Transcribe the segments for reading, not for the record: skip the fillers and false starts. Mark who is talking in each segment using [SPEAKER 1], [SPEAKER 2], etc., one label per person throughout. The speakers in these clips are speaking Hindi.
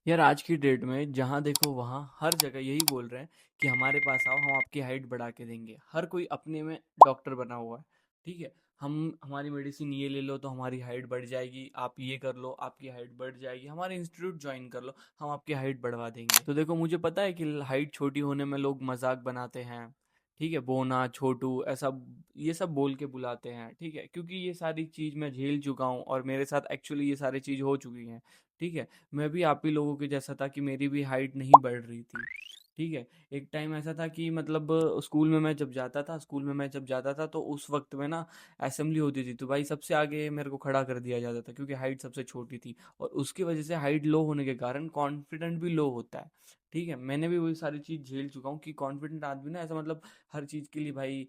[SPEAKER 1] यार आज की डेट में जहाँ देखो वहाँ हर जगह यही बोल रहे हैं कि हमारे पास आओ, हम आपकी हाइट बढ़ा के देंगे। हर कोई अपने में डॉक्टर बना हुआ है। ठीक है। हम हमारी मेडिसिन ये ले लो तो हमारी हाइट बढ़ जाएगी, आप ये कर लो आपकी हाइट बढ़ जाएगी, हमारे इंस्टीट्यूट ज्वाइन कर लो हम आपकी हाइट बढ़वा देंगे। तो देखो, मुझे पता है कि हाइट छोटी होने में लोग मजाक बनाते हैं। ठीक है, बोना छोटू ऐसा ये सब बोल के बुलाते हैं। ठीक है, क्योंकि ये सारी चीज़ मैं झेल चुका हूँ और मेरे साथ एक्चुअली ये सारी चीज़ हो चुकी हैं। ठीक है। मैं भी आप ही लोगों के जैसा था कि मेरी भी हाइट नहीं बढ़ रही थी। ठीक है। एक टाइम ऐसा था कि मतलब स्कूल में मैं जब जाता था तो उस वक्त में ना असेंबली होती थी तो भाई सबसे आगे मेरे को खड़ा कर दिया जाता था क्योंकि हाइट सबसे छोटी थी। और उसकी वजह से हाइट लो होने के कारण कॉन्फिडेंट भी लो होता है। ठीक है, मैंने भी वही सारी चीज़ झेल चुका हूँ कि कॉन्फिडेंट आदमी ना ऐसा मतलब हर चीज़ के लिए भाई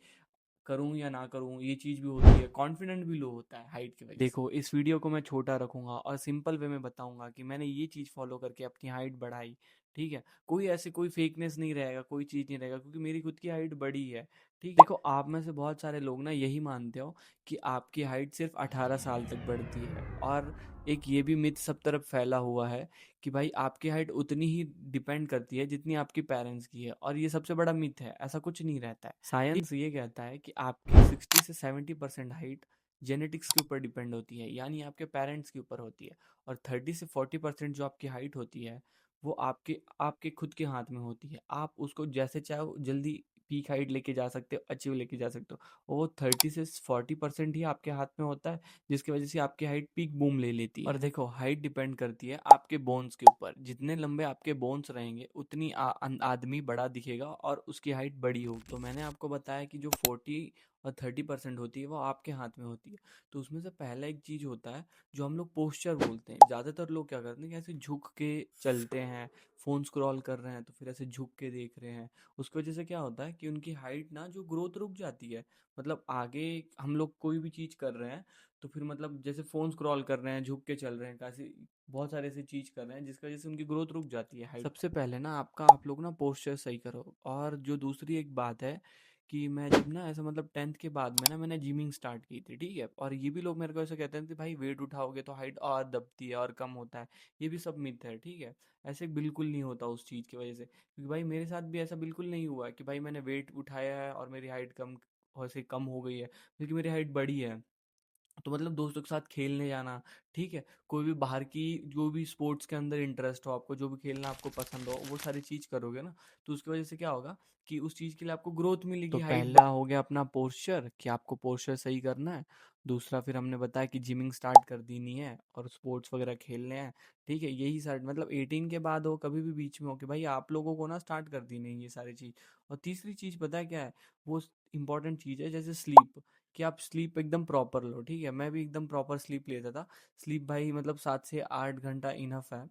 [SPEAKER 1] करूँ या ना करूँ ये चीज़ भी होती है, कॉन्फिडेंट भी लो होता है हाइट की वजह से। देखो, इस वीडियो को मैं छोटा रखूंगा और सिंपल वे में बताऊंगा कि मैंने ये चीज़ फॉलो करके अपनी हाइट बढ़ाई। ठीक है। कोई फेकनेस नहीं रहेगा, कोई चीज़ नहीं रहेगा क्योंकि मेरी खुद की हाइट बड़ी है। ठीक है। देखो, आप में से बहुत सारे लोग ना यही मानते हो कि आपकी हाइट सिर्फ 18 साल तक बढ़ती है। और एक ये भी मिथ सब तरफ फैला हुआ है कि भाई आपकी हाइट उतनी ही डिपेंड करती है जितनी आपकी पेरेंट्स की है, और ये सबसे बड़ा मिथ है। ऐसा कुछ नहीं रहता है। साइंस ये कहता है कि आपकी 60 से 70% हाइट जेनेटिक्स के ऊपर डिपेंड होती है, यानी आपके पेरेंट्स के ऊपर होती है। और 30 से 40% जो आपकी हाइट होती है वो आपके आपके खुद के हाथ में होती है। आप उसको जैसे चाहो जल्दी पीक हाइट लेके जा सकते हो, अचीव लेके जा सकते हो। वो 30 से 40% ही आपके हाथ में होता है, जिसकी वजह से आपकी हाइट पीक बूम ले लेती है। और देखो, हाइट डिपेंड करती है आपके बोन्स के ऊपर। जितने लंबे आपके बोन्स रहेंगे उतनी आदमी बड़ा दिखेगा और उसकी हाइट बड़ी होगी। तो मैंने आपको बताया कि जो 40 और 30% होती है वो आपके हाथ में होती है। तो उसमें से पहला एक चीज होता है जो हम लोग पोस्चर बोलते हैं। ज्यादातर लोग क्या करते हैं कि ऐसे झुक के चलते हैं, फोन स्क्रॉल कर रहे हैं तो फिर ऐसे झुक के देख रहे हैं। उसकी वजह से क्या होता है कि उनकी हाइट ना जो ग्रोथ रुक जाती है। मतलब आगे हम लोग कोई भी चीज कर रहे हैं तो फिर मतलब जैसे फोन स्क्रॉल कर रहे हैं, झुक के चल रहे हैं, काफी बहुत सारे ऐसी चीज कर रहे हैं जिसकी वजह से उनकी ग्रोथ रुक जाती है हाइट। सबसे पहले ना आप लोग ना पोस्चर सही करो। और जो दूसरी एक बात है कि मैं जब ना ऐसा मतलब 10th के बाद में ना मैंने जिमिंग स्टार्ट की थी। ठीक है। और ये भी लोग मेरे को ऐसा कहते हैं कि भाई वेट उठाओगे तो हाइट और दबती है और कम होता है। ये भी सब मिथ है। ठीक है। ऐसे बिल्कुल नहीं होता उस चीज़ की वजह से, क्योंकि भाई मेरे साथ भी ऐसा बिल्कुल नहीं हुआ है कि भाई मैंने वेट उठाया है और मेरी हाइट कम ऐसे कम हो गई है, बल्कि मेरी हाइट बढ़ी है। तो मतलब दोस्तों के साथ खेलने जाना। ठीक है। कोई भी बाहर की जो भी स्पोर्ट्स के अंदर इंटरेस्ट हो आपको, जो भी खेलना आपको पसंद हो, वो सारी चीज करोगे ना तो उसकी वजह से क्या होगा कि उस चीज के लिए आपको ग्रोथ मिलेगी। तो पहला हो गया अपना पोस्चर कि आपको पोस्चर सही करना है। दूसरा फिर हमने बताया कि जिमिंग स्टार्ट कर देनी है और स्पोर्ट्स वगैरह खेलने हैं। ठीक है। यही सारे मतलब 18 के बाद हो कभी भी बीच में हो कि भाई आप लोगों को ना स्टार्ट कर देनी है ये सारी चीज। और तीसरी चीज पता है क्या है? वो इंपॉर्टेंट चीज है जैसे स्लीप, कि आप स्लीप एकदम प्रॉपर लो। ठीक है। मैं भी एकदम प्रॉपर स्लीप लेता था। स्लीप भाई मतलब 7 से 8 घंटा इनफ है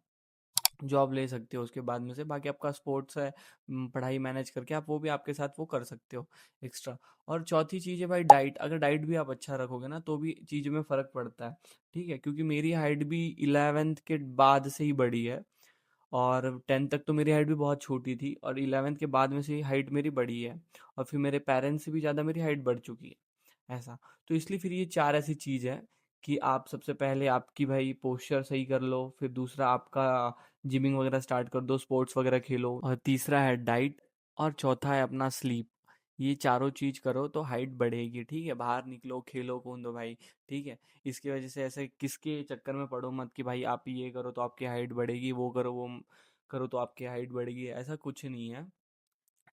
[SPEAKER 1] जो आप ले सकते हो। उसके बाद में से बाकी आपका स्पोर्ट्स है, पढ़ाई मैनेज करके आप वो भी आपके साथ वो कर सकते हो एक्स्ट्रा। और चौथी चीज़ है भाई डाइट। अगर डाइट भी आप अच्छा रखोगे ना तो भी चीज़ों में फ़र्क पड़ता है। ठीक है। क्योंकि मेरी हाइट भी 11th के बाद से ही बढ़ी है। और 10th तक तो मेरी हाइट भी बहुत छोटी थी और 11th के बाद में से ही हाइट मेरी बढ़ी है। और फिर मेरे पेरेंट्स से भी ज़्यादा मेरी हाइट बढ़ चुकी है ऐसा। तो इसलिए फिर ये चार ऐसी चीज़ है कि आप सबसे पहले आपकी भाई पोस्चर सही कर लो, फिर दूसरा आपका जिमिंग वगैरह स्टार्ट कर दो, स्पोर्ट्स वगैरह खेलो, और तीसरा है डाइट, और चौथा है अपना स्लीप। ये चारों चीज करो तो हाइट बढ़ेगी। ठीक है। बाहर निकलो, खेलो कूदो भाई। ठीक है। इसकी वजह से ऐसे किसके चक्कर में पड़ो मत कि भाई आप ये करो तो आपकी हाइट बढ़ेगी, वो करो वो करो तो आपकी हाइट बढ़ेगी। ऐसा कुछ नहीं है।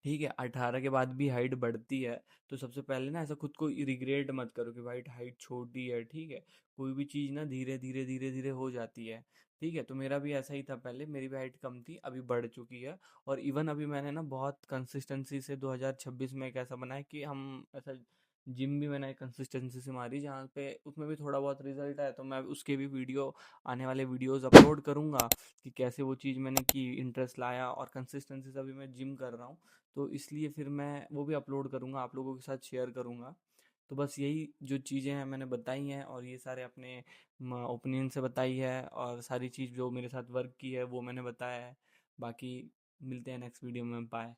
[SPEAKER 1] ठीक है। 18 के बाद भी हाइट बढ़ती है। तो सबसे पहले ना ऐसा खुद को रिग्रेट मत करो कि भाई हाइट छोटी है। ठीक है। कोई भी चीज़ ना धीरे धीरे धीरे धीरे हो जाती है। ठीक है। तो मेरा भी ऐसा ही था, पहले मेरी भी हाइट कम थी, अभी बढ़ चुकी है। और इवन अभी मैंने ना बहुत कंसिस्टेंसी से 2026 में एक ऐसा बनाया कि हम ऐसा जिम भी मैंने कंसिस्टेंसी से मारी जहाँ पे उसमें भी थोड़ा बहुत रिजल्ट आया। तो मैं उसके भी वीडियो, आने वाले वीडियोस अपलोड करूँगा कि कैसे वो चीज़ मैंने की, इंटरेस्ट लाया, और कंसिस्टेंसी से अभी मैं जिम कर रहा हूँ। तो इसलिए फिर मैं वो भी अपलोड करूँगा, आप लोगों के साथ शेयर करूँगा। तो बस यही जो चीज़ें हैं मैंने बताई हैं, और ये सारे अपने ओपिनियन से बताई है, और सारी चीज़ जो मेरे साथ वर्क की है वो मैंने बताया है। बाकी मिलते हैं नेक्स्ट वीडियो में। बाय।